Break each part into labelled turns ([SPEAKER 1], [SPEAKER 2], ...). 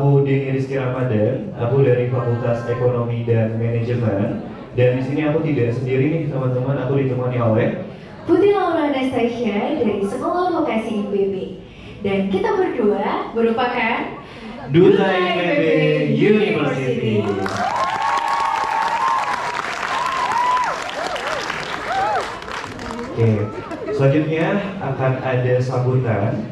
[SPEAKER 1] Aku Denny Rizky Ramadan, aku dari Fakultas Ekonomi dan Manajemen. Dan di sini aku tidak sendiri nih teman-teman, aku ditemani oleh
[SPEAKER 2] Putri Laura Anastasia dari Sekolah Vokasi IPB. Dan kita berdua merupakan
[SPEAKER 1] Duta IPB University. Oke, selanjutnya akan ada sambutan.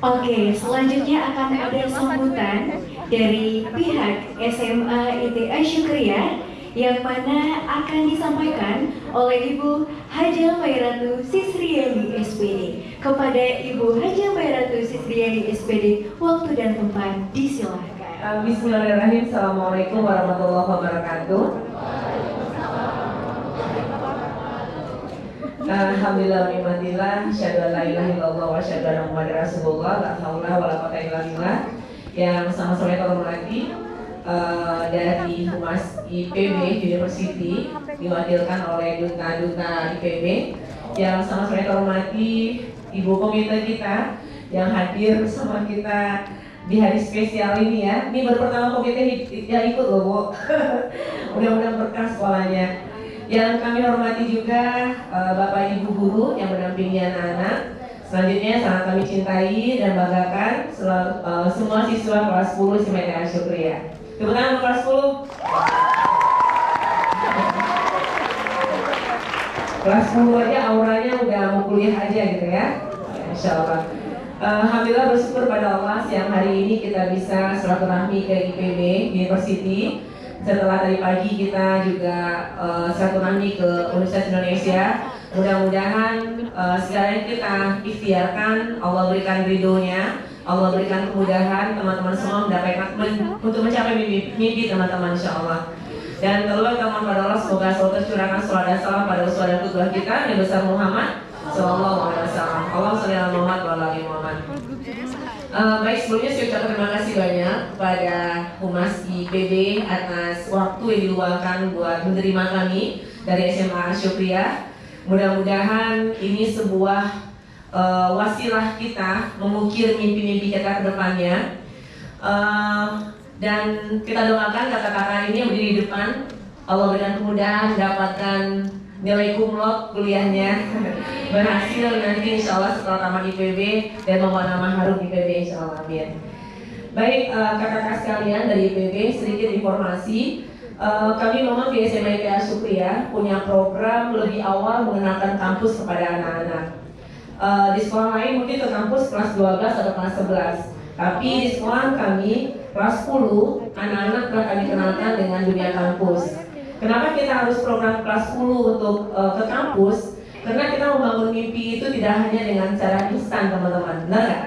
[SPEAKER 2] Oke, selanjutnya akan ada sambutan dari pihak SMA ITA Syukriya yang mana akan disampaikan oleh Ibu Haja Mairatu Sisriani SPD. Kepada Ibu Haja Mairatu Sisriani SPD, waktu dan tempat disilahkan.
[SPEAKER 3] Bismillahirrahmanirrahim. Assalamualaikum warahmatullahi wabarakatuh. Alhamdulillah wa ni'matillah, asyhadu an la ilaha illallah wa asyhadu anna Muhammadar Rasulullah, la haula wala quwwata illa billah. Yang sama-sama kita hormati dari Humas IPB University diwakilkan oleh duta-duta IPB. Yang sama-sama kita hormati Ibu Komite kita yang hadir bersama kita di hari spesial ini ya. Ini baru pertama komite yang ikut loh Bu. Mudah-mudahan berkah sekolahnya. Yang kami hormati juga Bapak Ibu Guru yang mendampingi anak-anak. Selanjutnya sangat kami cintai dan banggakan semua siswa kelas 10 SMA Syukriya. Tepuk tangan kelas 10. Kelas 10 aja auranya udah mau kuliah aja gitu ya. Insya Allah. Alhamdulillah bersyukur pada Allah siang hari ini kita bisa silaturahmi ke IPB University. Setelah tadi pagi kita juga silaturahmi ke Universitas Indonesia. Mudah-mudahan segala yang kita ikhtiarkan Allah berikan ridhonya, Allah berikan kemudahan teman-teman semua untuk mencapai mimpi teman-teman insya Allah. Dan terlebih teman pada Allah semoga selalu tercurahkan salawat dan salam pada usul dan kudwah kita Nabi besar Muhammad Sallallahu Alaihi Wasallam. Allah salli ala Muhammad wa ala ali Muhammad. Baik, sebelumnya saya ucapkan terima kasih banyak kepada Humas IPB atas waktu yang diluangkan buat menerima kami dari SMA Syukriya. Mudah-mudahan ini sebuah wasilah kita mengukir mimpi-mimpi kita ke depannya. Dan kita doakan kakak-kakak ini yang berdiri di depan Allah berikan kemudahan mendapatkan nilai kumlot kuliahnya berhasil nanti insya Allah setelah tamat IPB dan membawa nama harum IPB insya Allah. Amin. Baik kakak-kakak sekalian dari IPB, sedikit informasi. Kami memang di SMA ITA Syukriya punya program lebih awal mengenalkan kampus kepada anak-anak. Di sekolah lain mungkin ke kampus kelas 12 atau kelas 11. Tapi di sekolah kami kelas 10 anak-anak telah kami kenalkan dengan dunia kampus. Kenapa kita harus program kelas 10 untuk ke kampus? Karena kita membangun mimpi itu tidak hanya dengan cara instan teman-teman, benar nggak?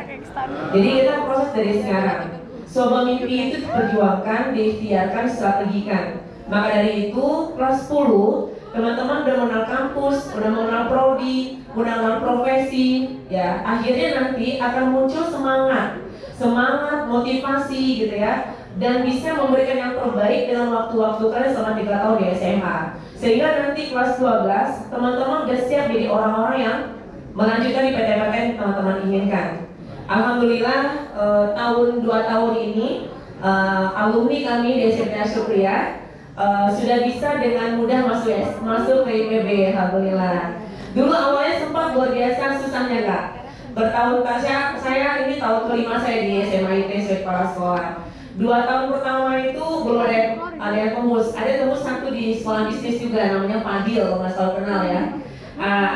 [SPEAKER 3] Jadi kita proses dari sekarang. Sebuah mimpi itu diperjuangkan, diikhtiarkan, strategikan. Maka dari itu kelas 10 teman-teman udah mengenal kampus, udah mengenal prodi, udah mengenal profesi, ya akhirnya nanti akan muncul semangat, motivasi gitu ya, dan bisa memberikan yang terbaik dengan waktu-waktu kalian selama 3 tahun di SMA. Sehingga nanti kelas 12 teman-teman udah siap jadi orang-orang yang melanjutkan di PTN yang teman-teman inginkan. Alhamdulillah tahun 2 tahun ini alumni kami di SMA Syukriya sudah bisa dengan mudah masuk ke IPB. Alhamdulillah. Dulu awalnya sempat luar biasa susahnya Kak. Bertahun-tahun saya ini tahun kelima saya di SMA IT sebagai kepala sekolah. 2 tahun pertama itu belum ada yang tembus. Ada tembus satu di sekolah bisnis juga namanya Fadil, kalau nggak salah kenal ya.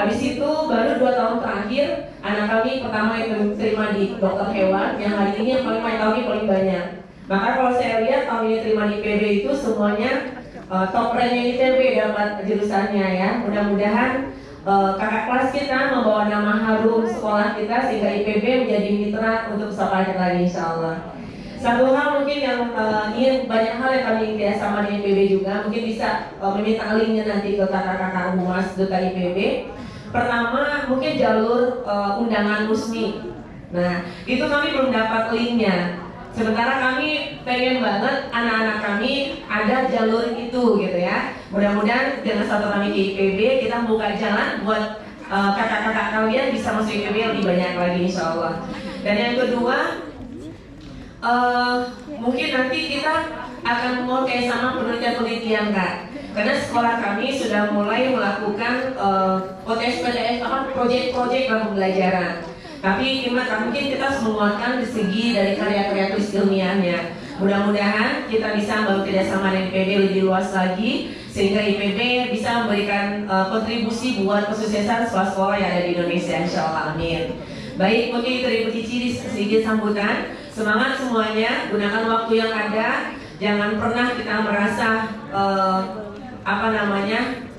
[SPEAKER 3] Habis itu baru 2 tahun terakhir anak kami pertama itu terima di dokter hewan yang hari ini yang paling tahun ini paling banyak. Bahkan kalau saya lihat tahun ini terima di IPB itu semuanya top ranknya IPB dapat jurusannya ya. Mudah-mudahan kakak kelas kita membawa nama harum sekolah kita sehingga IPB menjadi mitra untuk sekolah kita lagi insya Allah. Satu hal mungkin yang ingin banyak hal yang kami ingin sama dengan IPB juga, mungkin bisa meminta linknya nanti ke kakak-kakak humas duta IPB. Pertama mungkin jalur undangan musmi. Nah itu kami belum dapat linknya. Sementara kami pengen banget anak-anak kami ada jalur itu gitu ya. Mudah-mudahan dengan satu kami di IPB kita membuka jalan buat kakak-kakak kalian bisa masuk IPB lebih banyak lagi insya Allah. Dan yang kedua mungkin nanti kita akan mau kayak sama penelitian-penelitian Kak. Karena sekolah kami sudah mulai melakukan proyek-proyek dalam pembelajaran. Tapi mungkin kita harus menguatkan di segi dari karya-karya tulis ilmiahnya. Mudah-mudahan kita bisa bekerja sama dengan IPB lebih luas lagi sehingga IPB bisa memberikan kontribusi buat kesuksesan sekolah-sekolah yang ada di Indonesia insya Allah, amin. Baik, mungkin itu dari Bu Cici sedikit sambutan. Semangat semuanya, gunakan waktu yang ada. Jangan pernah kita merasa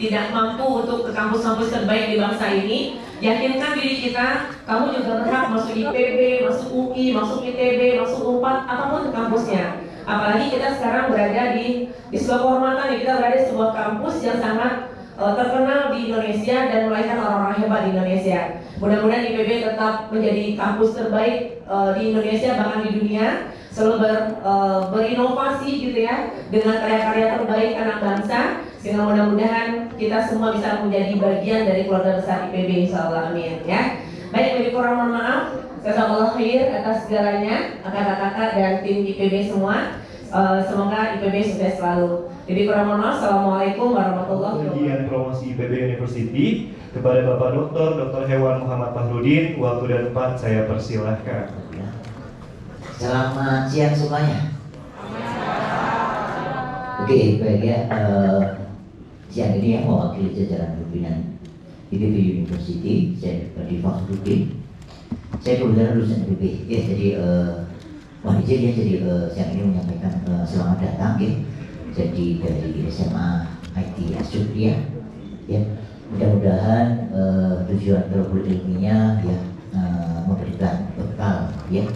[SPEAKER 3] tidak mampu untuk ke kampus-kampus terbaik di bangsa ini. Yakinkan diri kita, kamu juga berhak masuk IPB, masuk UI, masuk ITB, masuk UNPAD, apapun kampusnya. Apalagi kita sekarang berada di sebuah kehormatan, kita berada di sebuah kampus yang sangat terkenal di Indonesia dan melahirkan orang-orang hebat di Indonesia. Mudah-mudahan IPB tetap menjadi kampus terbaik di Indonesia bahkan di dunia, selalu berinovasi gitu ya dengan karya-karya terbaik anak bangsa, sehingga mudah-mudahan kita semua bisa menjadi bagian dari keluarga besar IPB insyaallah, amin ya. Baik, lebih kurang mohon maaf. Jazakallahu khair atas segalanya kakak-kakak dan tim IPB semua. Semoga IPB sukses selalu. Jadi kurang mohon maaf. Assalamualaikum warahmatullahi wabarakatuh.
[SPEAKER 1] Ujian promosi IPB University kepada Bapak Dr. Hewan Muhammad Fahrudin, waktu dan tempat saya persilahkan.
[SPEAKER 4] Selamat siang semuanya. Oke, baik ya. Siang ini yang mewakili jajaran pimpinan IPB University, saya Badi Fahrudin. Saya kebetulan lulusan IPB, ya. Jadi mohon izin ya. Jadi siang ini menyampaikan selamat datang ya. Jadi dari SMA IT Asyukriya, ya. Mudah-mudahan tujuan terbul ilmiahnya ya memberikan bekal ya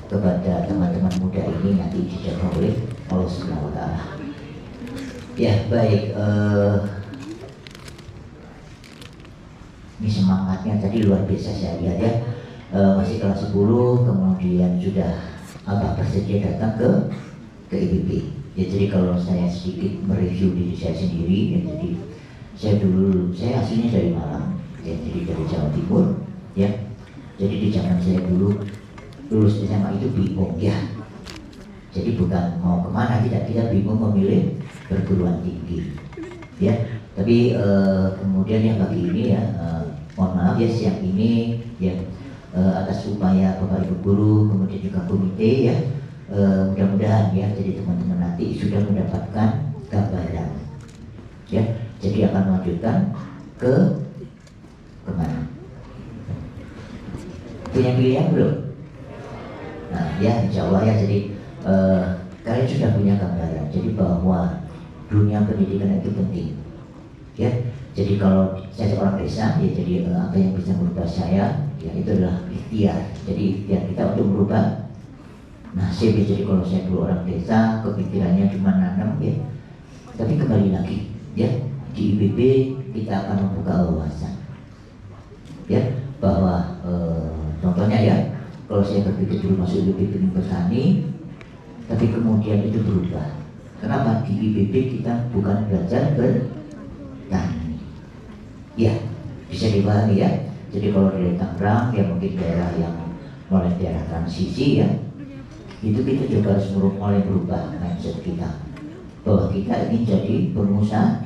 [SPEAKER 4] kepada teman-teman muda ini nanti dijaga oleh Allah Subhanahu wa Ta'ala. Ya baik, ini semangatnya tadi luar biasa saya lihat ya. Masih kelas 10 kemudian sudah bersedia datang ke IPB. Ya, jadi kalau saya sedikit mereview diri saya sendiri ya, jadi saya aslinya dari Malang ya, jadi dari Jawa Timur ya. Jadi di zaman saya dulu lulus SMA itu bingung ya. Jadi bukan mau kemana, tidak, kita bingung memilih perguruan tinggi ya. Tapi kemudian yang pagi ini ya, mohon maaf ya siang ini ya, atas upaya Bapak Ibu Guru kemudian juga komite ya, mudah-mudahan ya jadi teman-teman nanti sudah mendapatkan gambaran ya. Jadi akan melanjutkan ke kemana? Punya pilihan belum? Nah ya insya Allah ya, jadi kalian sudah punya gambaran. Jadi bahwa dunia pendidikan itu penting ya. Jadi kalau saya seorang desa ya, jadi apa yang bisa merubah saya ya itu adalah ikhtiar. Jadi ikhtiar kita untuk merubah nasib ya. Jadi kalau saya dulu orang desa kepikirannya cuma nanam ya, tapi kembali lagi ya di IPB kita akan membuka wawasan ya, bahwa contohnya ya, kalau saya berpikir dulu masuk IPB pengen bertani, tapi kemudian itu berubah. Kenapa? Di IPB kita bukan belajar bertani ya, bisa dipahami ya. Jadi kalau dari Tangerang ya mungkin daerah yang mulai daerah transisi ya, itu kita juga harus mulai berubah mindset kita, bahwa kita ingin jadi pengusaha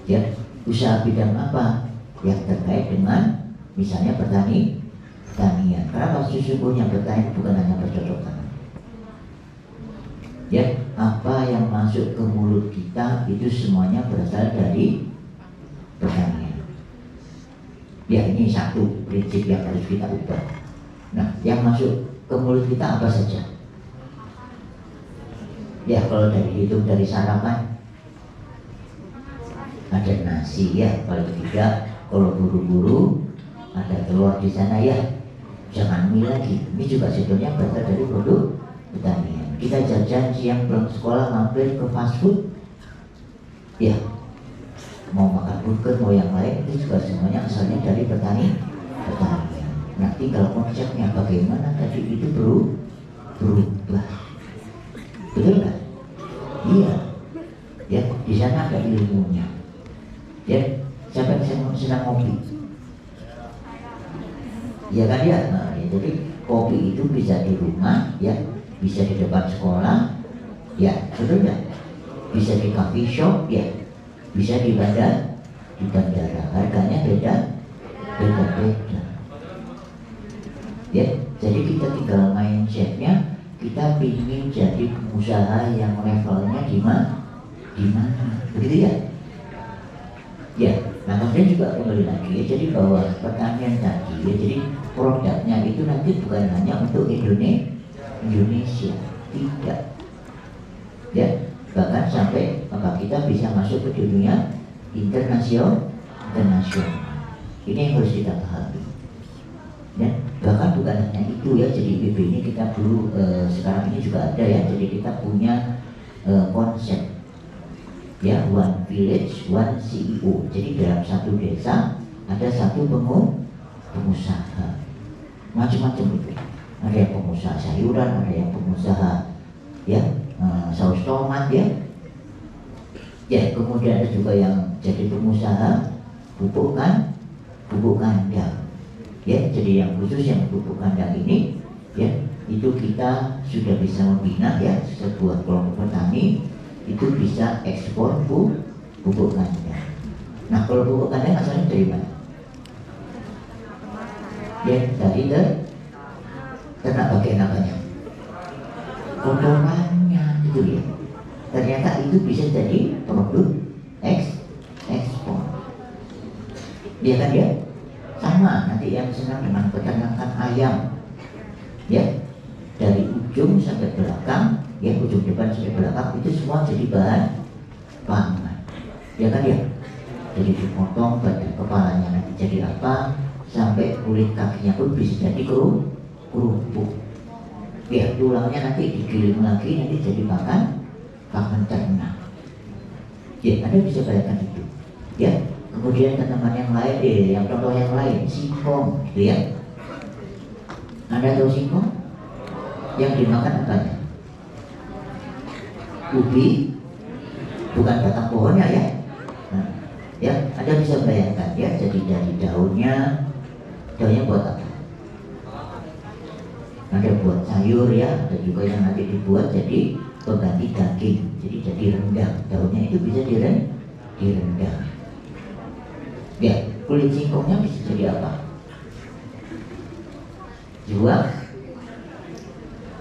[SPEAKER 4] ya. Usaha bidang apa yang terkait dengan misalnya pertanian. Kenapa? Sesungguhnya bertani bukan hanya bercocok tanam ya, apa yang masuk ke mulut kita itu semuanya berasal dari pertanian ya. Ini satu prinsip yang harus kita ubah. Nah yang masuk ke mulut kita apa saja? Ya kalau dihitung dari sarapan ada nasi ya, paling tidak kalau buru-buru ada telur di sana ya, jangan mie lagi. Ini juga sebetulnya berasal dari produk pertanian. Kita jajan siang pulang sekolah mampir ke fast food, ya mau makan burger mau yang lain itu juga semuanya asalnya dari pertanian. Nah tinggal konsepnya bagaimana tadi itu berubah, betul nggak? Iya, ya di sana ada ilmunya. Ya, siapa yang sedang ngopi? Ya kan ya. Nah, ya, jadi kopi itu bisa di rumah, ya, bisa di depan sekolah, ya, betul nggak? Bisa di coffee shop, ya, bisa di bandara. Harganya beda. Ya, jadi kita tinggal mindsetnya, kita ingin jadi pengusaha yang levelnya di mana, begitu ya? Ya, nah kemudian juga kembali lagi ya, jadi bahwa pertanian tadi ya, jadi produknya itu nanti bukan hanya untuk Indonesia, tidak, ya, bahkan sampai kita bisa masuk ke dunia internasional. Ini yang harus kita pahami. Ya, bahkan bukan hanya itu ya, jadi IPB ini kita dulu sekarang ini juga ada ya, jadi kita punya konsep. Ya, one village, one CEO. Jadi dalam satu desa ada satu pengusaha, macam-macam itu. Ada yang pengusaha sayuran, ada yang pengusaha ya saus tomat ya. Ya, kemudian ada juga yang jadi pengusaha pupuk kandang. Ya, jadi yang khusus yang pupuk kandang ini, ya itu kita sudah bisa membina ya sebuah kelompok petani. Itu bisa ekspor pupuk kandang. Nah kalau pupuk kandang asalnya dari mana? Ya dari ternak bagian apanya? Kotorannya itu ya. Ternyata itu bisa jadi produk ekspor. Ya kan ya? Sama nanti yang senang dengan peternakan ayam, ya dari ujung sampai belakang. Ya ujung depan sampai belakang itu semua jadi bahan pangan, ya kan ya? Jadi dipotong bagian kepalanya nanti jadi apa, sampai kulit kakinya pun bisa jadi kerupuk. Ya tulangnya nanti digiling lagi nanti jadi pakan ternak. Ya Anda bisa bayangkan itu. Ya kemudian tanaman yang lain, yang contoh yang lain singkong, gitu ya. Anda tahu singkong? Yang dimakan apanya? Ubi, bukan batang pohonnya ya. Nah, ya Anda bisa bayangkan ya, jadi dari daunnya buat apa? Ada buat sayur ya, ada juga yang nanti dibuat jadi pengganti daging, jadi rendang. Daunnya itu bisa direndang. Ya, kulit singkongnya bisa jadi apa? Jual?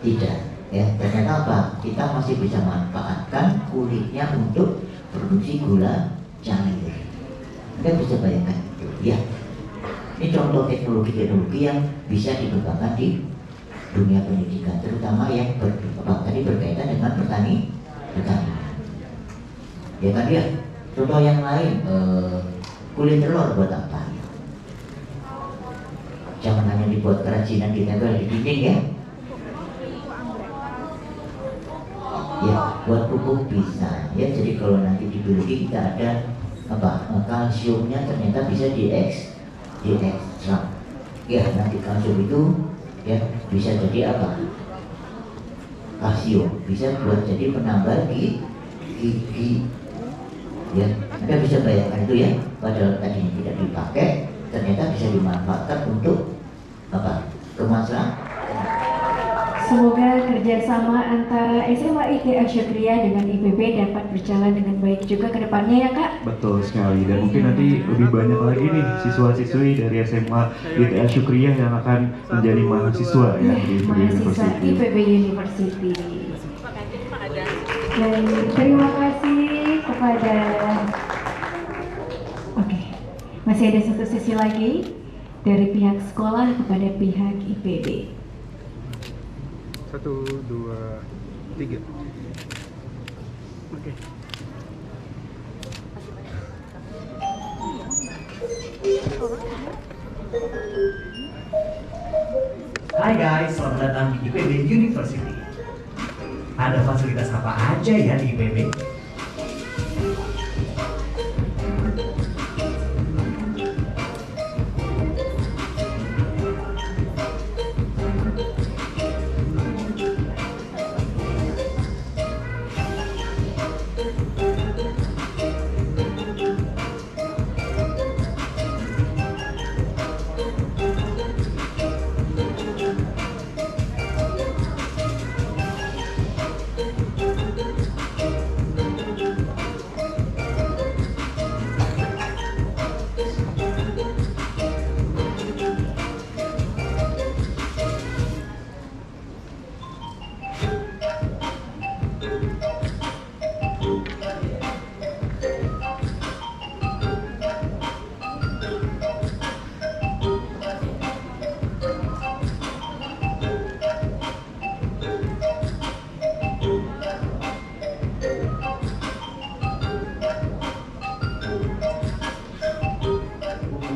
[SPEAKER 4] Tidak. Ya, ternyata apa? Kita masih bisa manfaatkan kulitnya untuk produksi gula cair. Anda bisa bayangkan itu, ya. Ini contoh teknologi yang bisa dikembangkan di dunia pendidikan, terutama yang tadi berkaitan dengan petani. Ya kan ya. Contoh yang lain, kulit telur buat apa? Jangan hanya dibuat kerajinan ditempel di dinding ya. Ya, buat pupuk bisa ya. Jadi kalau nanti di biologi kita ada kalsiumnya ternyata bisa diekstrak. Ya, nanti kalsium itu ya bisa jadi apa? Kalsium bisa buat jadi penambal gigi. Ya, Anda bisa bayangkan itu ya. Padahal tadinya tidak dipakai, ternyata bisa dimanfaatkan untuk apa? Kemaslahatan.
[SPEAKER 2] Semoga kerjasama antara SMA IT Asy-Syukriyah dengan IPB dapat berjalan dengan baik juga ke depannya ya Kak.
[SPEAKER 1] Betul sekali, dan mungkin nanti lebih banyak lagi nih siswa-siswi dari SMA IT Asy-Syukriyah yang akan menjadi mahasiswa ya di IPB
[SPEAKER 2] mahasiswa
[SPEAKER 1] University.
[SPEAKER 2] IPB University. Dan terima kasih kepada masih ada satu sesi lagi dari pihak sekolah kepada pihak IPB.
[SPEAKER 5] 1, 2, 3. Oke.
[SPEAKER 6] Hai guys, selamat datang di IPB University. Ada fasilitas apa aja ya di IPB?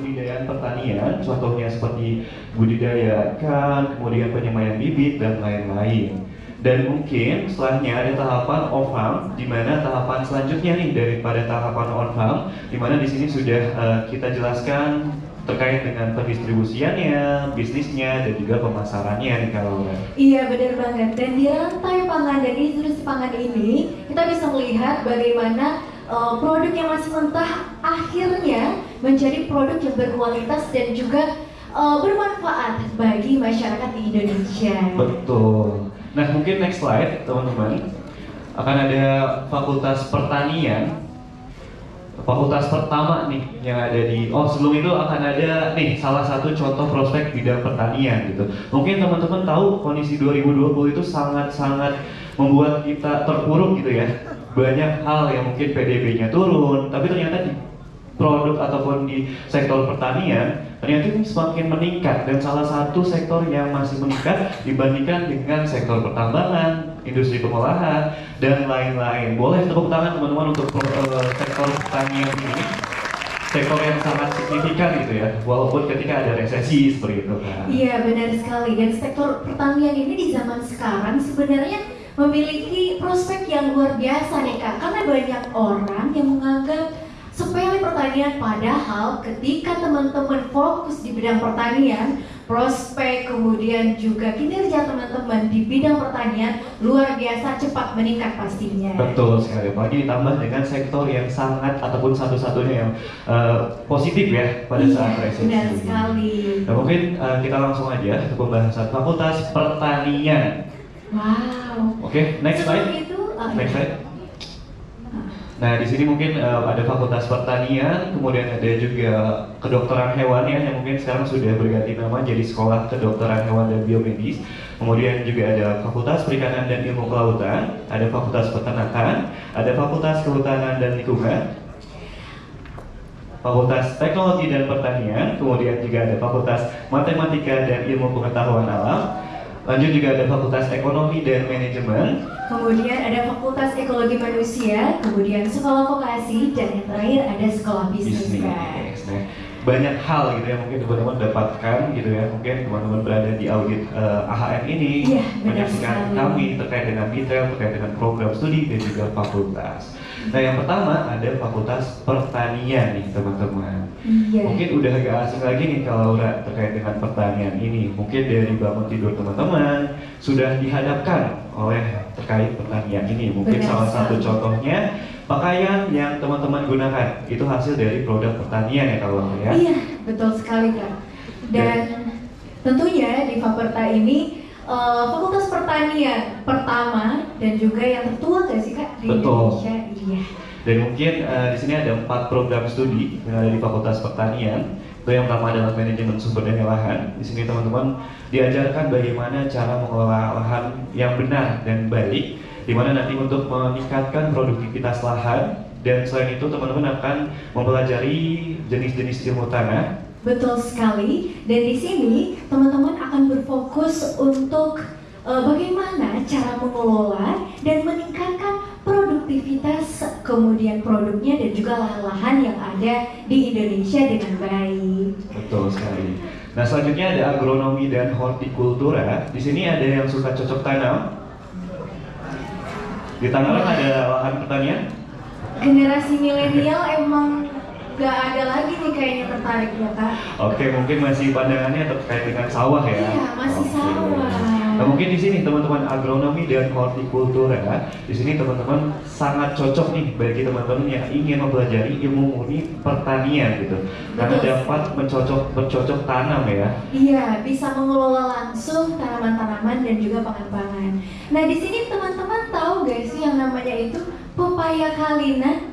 [SPEAKER 1] Budidaya pertanian, contohnya seperti budidaya ikan, kemudian penyemaian bibit dan lain-lain. Dan mungkin setelahnya ada tahapan on-farm, di mana tahapan selanjutnya nih daripada tahapan on-farm, di mana di sini sudah kita jelaskan terkait dengan pendistribusiannya, bisnisnya, dan juga pemasarannya nih kalau
[SPEAKER 2] Iya benar banget, dan di rantai pangan dan industri pangan ini kita bisa melihat bagaimana produk yang masih mentah akhirnya menjadi produk yang berkualitas dan juga bermanfaat bagi masyarakat di Indonesia.
[SPEAKER 1] Betul. Nah mungkin next slide teman-teman, akan ada Fakultas Pertanian. Fakultas pertama nih yang ada di, sebelum itu akan ada nih salah satu contoh prospek bidang pertanian gitu. Mungkin teman-teman tahu kondisi 2020 itu sangat-sangat membuat kita terpuruk gitu ya. Banyak hal yang mungkin PDB-nya turun, tapi ternyata di produk ataupun di sektor pertanian ternyata ini semakin meningkat, dan salah satu sektor yang masih meningkat dibandingkan dengan sektor pertambangan, industri pengolahan, dan lain-lain. Boleh tepuk tangan teman-teman untuk sektor pertanian ini, sektor yang sangat signifikan gitu ya, walaupun ketika ada resesi seperti itu kan.
[SPEAKER 2] Iya benar sekali, dan sektor pertanian ini di zaman sekarang sebenarnya memiliki prospek yang luar biasa nih Kak, karena banyak orang yang menganggap sepele pertanian, padahal ketika teman-teman fokus di bidang pertanian, prospek kemudian juga kinerja teman-teman di bidang pertanian luar biasa cepat meningkat pastinya.
[SPEAKER 1] Betul sekali, apalagi ditambah dengan sektor yang sangat ataupun satu-satunya yang positif ya pada saat resesi.
[SPEAKER 2] Benar sekali.
[SPEAKER 1] Nah, mungkin kita langsung aja ke pembahasan Fakultas Pertanian.
[SPEAKER 2] Wow.
[SPEAKER 1] Oke, next slide.
[SPEAKER 2] Sebelum itu,
[SPEAKER 1] Next slide. Nah, di sini mungkin ada Fakultas Pertanian, kemudian ada juga Kedokteran Hewan ya, yang mungkin sekarang sudah berganti nama jadi Sekolah Kedokteran Hewan dan Biomedis. Kemudian juga ada Fakultas Perikanan dan Ilmu Kelautan, ada Fakultas Peternakan, ada Fakultas Kehutanan dan Lingkungan, Fakultas Teknologi dan Pertanian, kemudian juga ada Fakultas Matematika dan Ilmu Pengetahuan Alam. Lanjut juga ada Fakultas Ekonomi dan Manajemen.
[SPEAKER 2] kemudian ada Fakultas Ekologi Manusia, kemudian Sekolah Vokasi, dan yang terakhir ada Sekolah Bisnis. Kak.
[SPEAKER 1] Nah, banyak hal gitu ya mungkin teman-teman dapatkan gitu ya, mungkin teman-teman berada di audit AHM ini,
[SPEAKER 2] Iya, benar
[SPEAKER 1] menyaksikan
[SPEAKER 2] sekali.
[SPEAKER 1] kami terkait dengan detail, terkait dengan program studi dan juga fakultas. Nah yang pertama ada Fakultas Pertanian nih teman-teman.
[SPEAKER 2] Iya.
[SPEAKER 1] Mungkin udah agak asing lagi nih kalau udah terkait dengan pertanian ini. Mungkin dari bangun tidur teman-teman sudah dihadapkan oleh terkait pertanian ini. Mungkin
[SPEAKER 2] Benar
[SPEAKER 1] salah satu
[SPEAKER 2] sekali.
[SPEAKER 1] contohnya pakaian yang teman-teman gunakan itu hasil dari produk pertanian ya kalau ya.
[SPEAKER 2] Iya, betul sekali Kak. Dan tentunya di Faperta ini Fakultas Pertanian pertama dan juga yang tertua nggak sih Kak di
[SPEAKER 1] Betul.
[SPEAKER 2] Indonesia? Iya.
[SPEAKER 1] Dan mungkin di sini ada 4 program studi yang ada di Fakultas Pertanian. Itu yang pertama adalah manajemen sumber daya lahan. Di sini teman-teman diajarkan bagaimana cara mengelola lahan yang benar dan baik, di mana nanti untuk meningkatkan produktivitas lahan, dan selain itu teman-teman akan mempelajari jenis-jenis ilmu tanah.
[SPEAKER 2] Betul sekali. Dan di sini teman-teman akan berfokus untuk bagaimana cara mengelola dan meningkatkan produktivitas kemudian produknya dan juga lahan-lahan yang ada di Indonesia dengan baik.
[SPEAKER 1] Betul sekali. Nah, selanjutnya ada agronomi dan hortikultura. Di sini ada yang suka cocok tanam. Di Tangerang ada lahan pertanian.
[SPEAKER 2] Generasi milenial emang gak ada lagi nih kayaknya tertarik ya Kak.
[SPEAKER 1] Oke, mungkin masih pandangannya terkait dengan sawah ya.
[SPEAKER 2] Iya, masih
[SPEAKER 1] Oke.
[SPEAKER 2] sawah.
[SPEAKER 1] Nah, mungkin di sini teman-teman agronomi dan hortikultura, di sini teman-teman sangat cocok nih bagi teman-teman yang ingin mempelajari ilmu murni pertanian gitu. Karena
[SPEAKER 2] Betul.
[SPEAKER 1] dapat bercocok tanam ya.
[SPEAKER 2] Iya, bisa mengelola langsung tanaman-tanaman dan juga pangan-pangan. Nah, di sini teman-teman tahu gak sih yang namanya itu pepaya Kalina?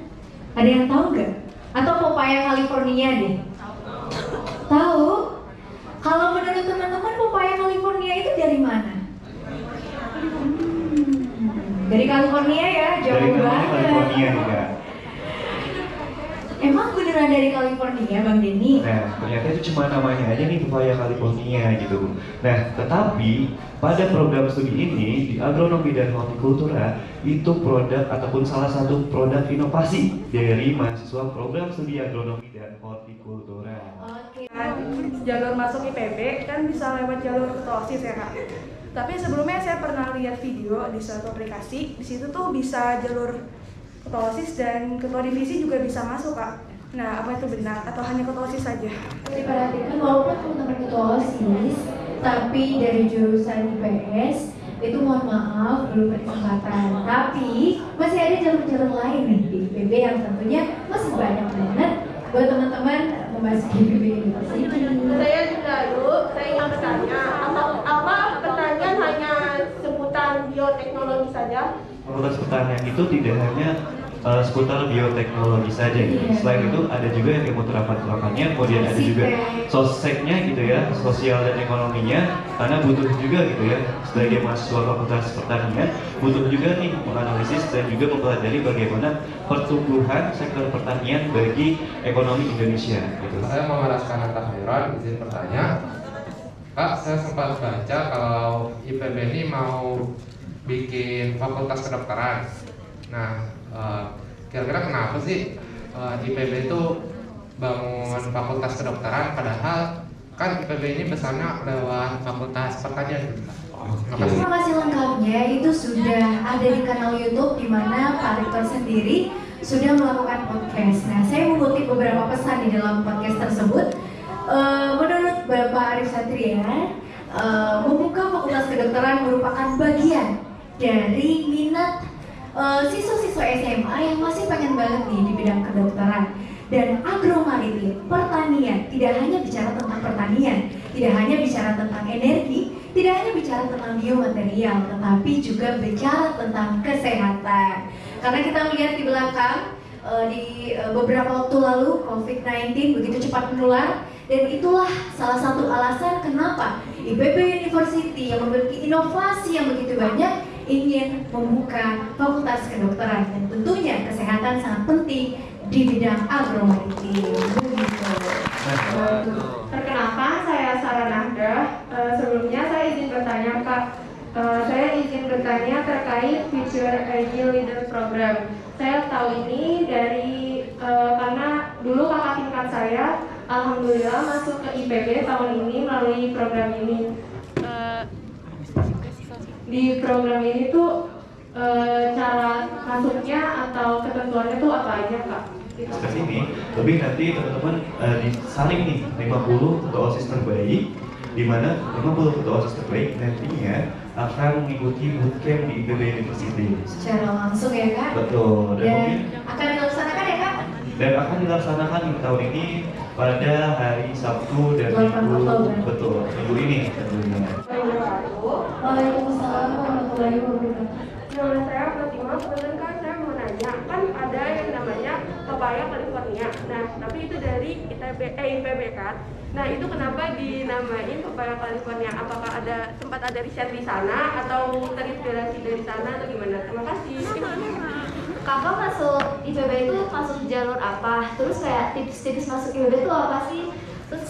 [SPEAKER 2] Ada yang tahu gak? Atau pepaya California deh? Tahu? Kalau menurut teman-teman pepaya California itu dari mana? Dari California ya, jauh
[SPEAKER 1] Dari namanya
[SPEAKER 2] banget.
[SPEAKER 1] California nih Kak.
[SPEAKER 2] Emang beneran dari California, Bang Denny?
[SPEAKER 1] Nah, ternyata itu cuma namanya aja nih pepaya California gitu. Nah, tetapi pada program studi ini di agronomi dan hortikultura itu produk ataupun salah satu produk inovasi dari mahasiswa program studi agronomi dan hortikultura.
[SPEAKER 2] Oke.
[SPEAKER 7] Jalur masuk IPB kan bisa lewat jalur ketua OSIS ya Kak. Tapi sebelumnya saya pernah lihat video di suatu aplikasi, di situ tuh bisa jalur ketua OSIS dan ketua divisi juga bisa masuk Kak. Nah, apa itu benar atau hanya ketua OSIS saja?
[SPEAKER 2] Diperhatikan walaupun teman-teman ketua OSIS, tapi dari jurusan IPS itu mohon maaf belum berkesempatan. Tapi masih ada jalur-jalur lain nih di IPB yang tentunya masih banyak banget buat teman-teman memasuki IPB University.
[SPEAKER 8] Saya lalu saya ingin bertanya, apa pertanyaan hanya seputar bioteknologi saja?
[SPEAKER 1] Fakultas pertanian itu tidak hanya seputar bioteknologi saja gitu.
[SPEAKER 2] Iya.
[SPEAKER 1] Selain itu ada juga yang ilmu terapan pertanian, kemudian ada juga soseknya gitu ya, sosial dan ekonominya, karena butuh juga gitu ya sebagai mahasiswa fakultas pertanian butuh juga nih menganalisis dan juga mempelajari bagaimana pertumbuhan sektor pertanian bagi ekonomi Indonesia gitu.
[SPEAKER 9] Saya Muhammad Askan Atta Khairan, izin bertanya. Kak, saya sempat baca kalau IPB ini mau bikin fakultas kedokteran. Nah, kira-kira kenapa sih IPB itu bangun fakultas kedokteran padahal kan IPB ini besarnya lewat fakultas pertanian gitu.
[SPEAKER 2] Informasi lengkapnya itu sudah ada di kanal YouTube di mana Pak Rektor sendiri sudah melakukan podcast. Nah, saya mengutip beberapa pesan di dalam podcast tersebut. Menurut Bapak Arif Satria, membuka fakultas kedokteran merupakan bagian dari minat siswa-siswa SMA yang masih pengen banget nih di bidang kedokteran. Dan agromaritim, pertanian, tidak hanya bicara tentang pertanian, tidak hanya bicara tentang energi, tidak hanya bicara tentang biomaterial, tetapi juga bicara tentang kesehatan. Karena kita melihat di belakang, di beberapa waktu lalu COVID-19 begitu cepat menular, dan itulah salah satu alasan kenapa IPB University yang memiliki inovasi yang begitu banyak ingin membuka fakultas kedokteran, dan tentunya kesehatan sangat penting di bidang agromaritim. Begitu.
[SPEAKER 8] Perkenalkan, saya Sarah Nahda. Sebelumnya saya izin bertanya Kak. Saya izin bertanya terkait Future Agile Leader Program. Saya tahu ini dari karena dulu kakak tingkat saya alhamdulillah masuk ke IPB tahun ini melalui program ini. Di program ini tuh cara masuknya atau ketentuannya tuh apa aja Kak?
[SPEAKER 1] Ke sini, lebih nanti teman-teman disaring nih 50 ketua OSIS terbaik, di mana 50 ketua OSIS terbaik nantinya akan mengikuti bootcamp di IPB University.
[SPEAKER 2] Secara langsung ya Kak?
[SPEAKER 1] Betul.
[SPEAKER 2] Dan akan dilaksanakan ya Kak?
[SPEAKER 1] Dan akan dilaksanakan di tahun ini pada hari Sabtu dan
[SPEAKER 2] 8
[SPEAKER 1] Minggu.
[SPEAKER 2] Oktober.
[SPEAKER 1] Betul, minggu ini tentunya.
[SPEAKER 2] Waalaikumsalam warahmatullahi wabarakatuh.
[SPEAKER 8] Nama saya Fatima, kebetulan kan saya mau nanya, kan ada yang namanya pepaya California. Nah, tapi itu dari IPB kan. Nah, itu kenapa dinamain pepaya California? Apakah sempat ada riset di sana atau terinspirasi dari sana atau gimana? Terima kasih.
[SPEAKER 10] Kakak masuk IPB itu masuk jalur apa? Terus kayak tips-tips masuk IPB itu apa sih? Terus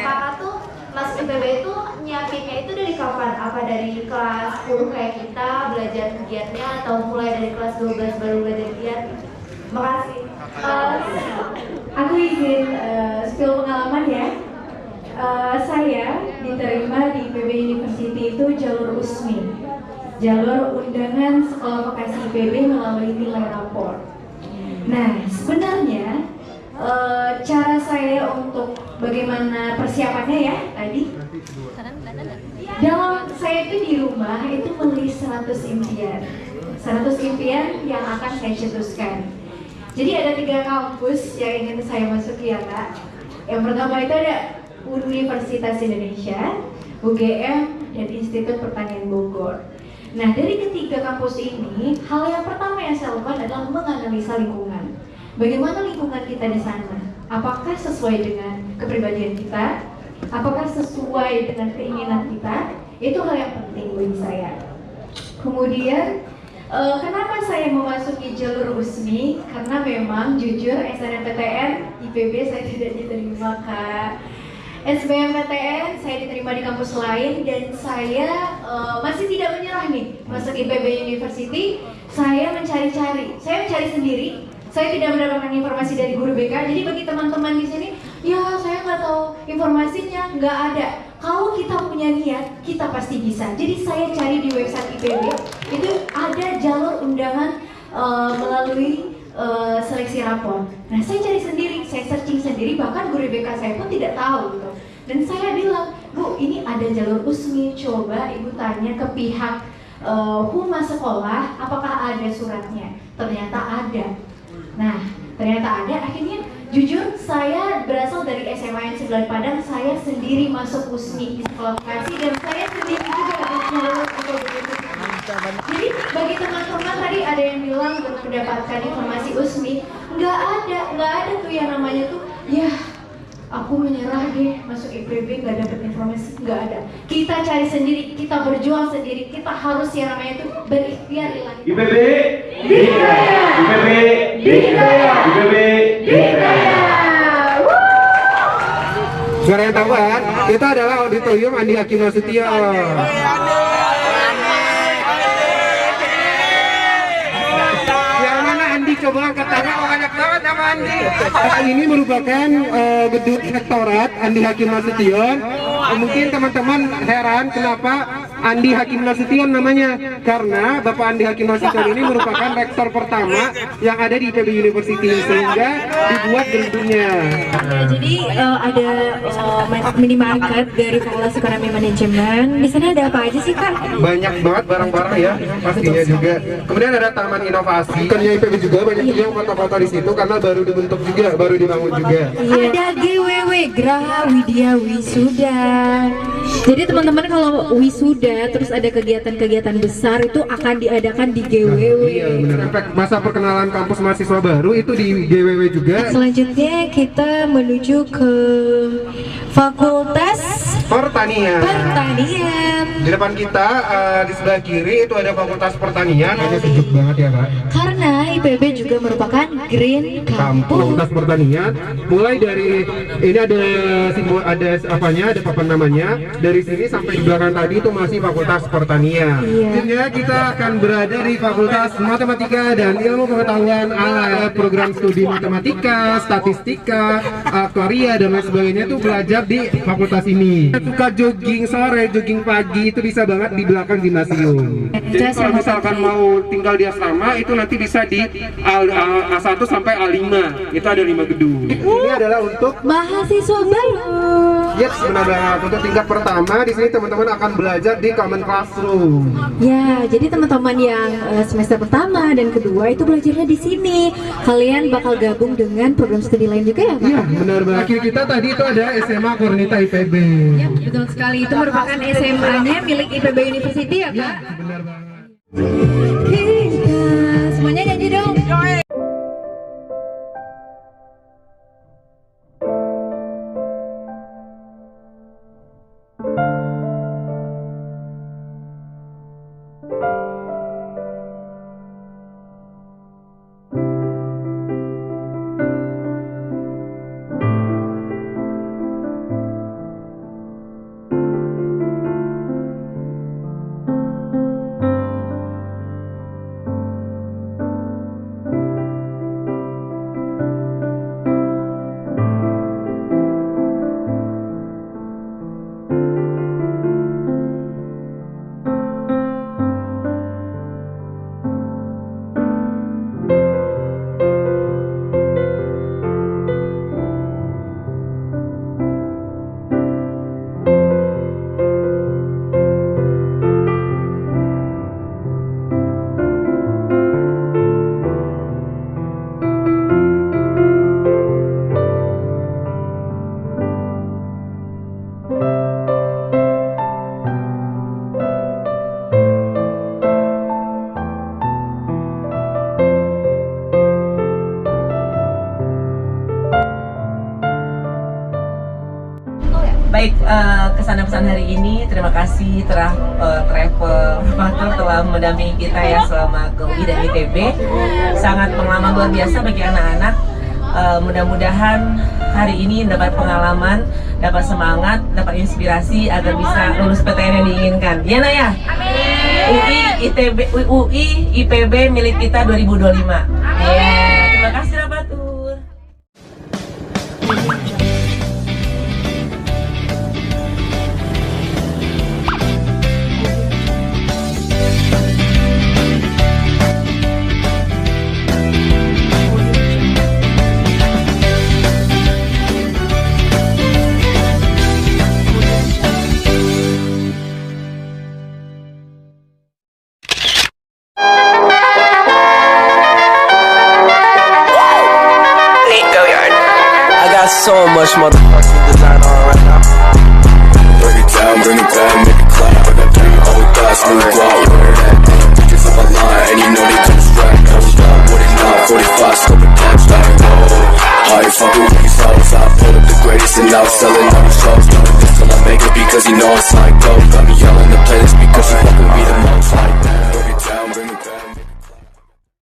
[SPEAKER 10] kakak tuh masuk IPB itu nyiapinnya itu dari kapan? Apa dari kelas 10 kayak kita belajar giatnya atau mulai dari kelas 12 baru belajar giat? Makasih.
[SPEAKER 2] Aku izin spill pengalaman ya. Saya diterima di IPB University itu jalur USMI, jalur undangan sekolah vokasi IPB melalui nilai rapor. Nah, sebenarnya cara saya untuk bagaimana persiapannya ya tadi, dalam saya itu di rumah itu menulis 100 impian yang akan saya cetuskan. Jadi ada 3 kampus yang ingin saya masuki ya Kak. Yang pertama itu ada Universitas Indonesia, UGM, dan Institut Pertanian Bogor. Nah, dari ketiga kampus ini, hal yang pertama yang saya lakukan adalah menganalisa lingkungan. Bagaimana lingkungan kita di sana? Apakah sesuai dengan kepribadian kita? Apakah sesuai dengan keinginan kita? Itu hal yang penting bagi saya. Kemudian, kenapa saya memasuki jalur USMI? Karena memang jujur SNMPTN IPB saya tidak diterima Kak. SBMPTN saya diterima di kampus lain dan saya masih tidak menyerah nih masuk IPB University. Saya mencari sendiri. Saya tidak mendapatkan informasi dari guru BK. Jadi bagi teman-teman di sini, ya saya nggak tahu informasinya, nggak ada. Kalau kita punya niat, kita pasti bisa. Jadi saya cari di website IPB itu ada jalur undangan melalui seleksi rapor. Nah, saya cari sendiri, saya searching sendiri, bahkan guru BK saya pun tidak tahu gitu. Dan saya bilang, Bu, ini ada jalur USMI, coba Ibu tanya ke pihak humas sekolah, apakah ada suratnya? Ternyata ada. Nah, ternyata ada, akhirnya jujur saya berasal dari SMA N 9 Padang, saya sendiri masuk USMI di sekolah vokasi dan saya sendiri juga jalur untuk begitu. Jadi bagi teman-teman tadi ada yang bilang untuk mendapatkan informasi USMI, nggak ada tuh yang namanya tuh, ya aku menyerah deh masuk IPB nggak dapat informasi, nggak ada. Kita cari sendiri, kita berjuang sendiri, kita harus yang namanya tuh berikhtiar ilahi.
[SPEAKER 1] IPB Dikdaya, IPB Dikdaya, IPB Dikdaya.
[SPEAKER 11] Suara yang tambahan itu adalah auditorium Andi Hakim Nasution. Coba angkat tangan, banyak banget nama Andi. Ini merupakan gedung rektorat Andi Hakim Nasution. Mungkin teman-teman heran kenapa Andi Hakim Nasution namanya, karena Bapak Andi Hakim Nasution ini merupakan rektor pertama yang ada di IPB University, sehingga dibuat gedungnya.
[SPEAKER 2] Jadi ada minimarket dari Fakultas Ekonomi Manajemen. Di sana ada apa aja sih Kak?
[SPEAKER 11] Banyak banget barang-barang ya, pastinya juga. Kemudian ada Taman Inovasi. Ikannya IPB juga banyak juga foto-foto di situ karena baru dibentuk juga, baru dibangun juga.
[SPEAKER 2] Ada GWW Graha Widya Wisuda. Jadi teman-teman kalau wisuda terus ada kegiatan-kegiatan besar itu akan diadakan di GWW.
[SPEAKER 11] Iya benar. Masa perkenalan kampus mahasiswa baru itu di GWW juga.
[SPEAKER 2] Selanjutnya kita menuju ke Fakultas
[SPEAKER 11] Pertanian. Di depan kita di sebelah kiri itu ada Fakultas Pertanian. Ini sejuk banget ya Kak.
[SPEAKER 2] Karena IPB juga merupakan Green Campus.
[SPEAKER 11] Fakultas Pertanian. Mulai dari ini ada simbol, ada apanya, ada papan namanya. Dari sini sampai di belakang tadi itu masih Fakultas Pertanian. Selanjutnya kita akan berada di Fakultas Matematika dan Ilmu Pengetahuan Alat, program studi matematika, statistika, aktuaria dan lain sebagainya itu belajar di fakultas ini. Suka jogging sore, jogging pagi itu bisa banget di belakang gimnasium. Jadi kalau misalkan mau tinggal di asrama itu nanti bisa di A1 sampai A5. Itu ada 5 gedung. Ini adalah untuk
[SPEAKER 2] mahasiswa baru.
[SPEAKER 11] Yes, benar banget. Untuk tingkat pertama di sini teman-teman akan belajar di Common Classroom.
[SPEAKER 2] Ya, jadi teman-teman yang semester pertama dan kedua itu belajarnya di sini. Kalian bakal gabung dengan program studi lain juga ya, Pak?
[SPEAKER 11] Iya, benar banget. Akhir kita tadi itu ada SMA Kornita IPB.
[SPEAKER 2] Ya, betul sekali. Itu merupakan SMA-nya milik IPB University ya, Kak?
[SPEAKER 11] Iya, benar banget.
[SPEAKER 2] Semuanya nyanyi dong.
[SPEAKER 3] Baik, kesan pesan hari ini, terima kasih Travel telah mendampingi kita ya selama ke UI dan ITB. Sangat pengalaman luar biasa bagi anak-anak. Mudah-mudahan hari ini dapat pengalaman, dapat semangat, dapat inspirasi agar bisa lulus PTN yang diinginkan. Ya Nak ya? UI IPB milik kita 2025. Terima kasih Rabatur.
[SPEAKER 12] So much motherfucking design on right now. Break it down, bring it back, make it clap. I got 3 old thoughts, new guap, wear that damn. Bitches on my line, and you know they come strap. Hold up, what it not, 45, scope and caps, like whoa. How you fucking with these hoes? I pulled up the greatest and now selling all the shows. Doing this till I make it because you know it's like dope. Got me yelling the playlist because you fucking be the most like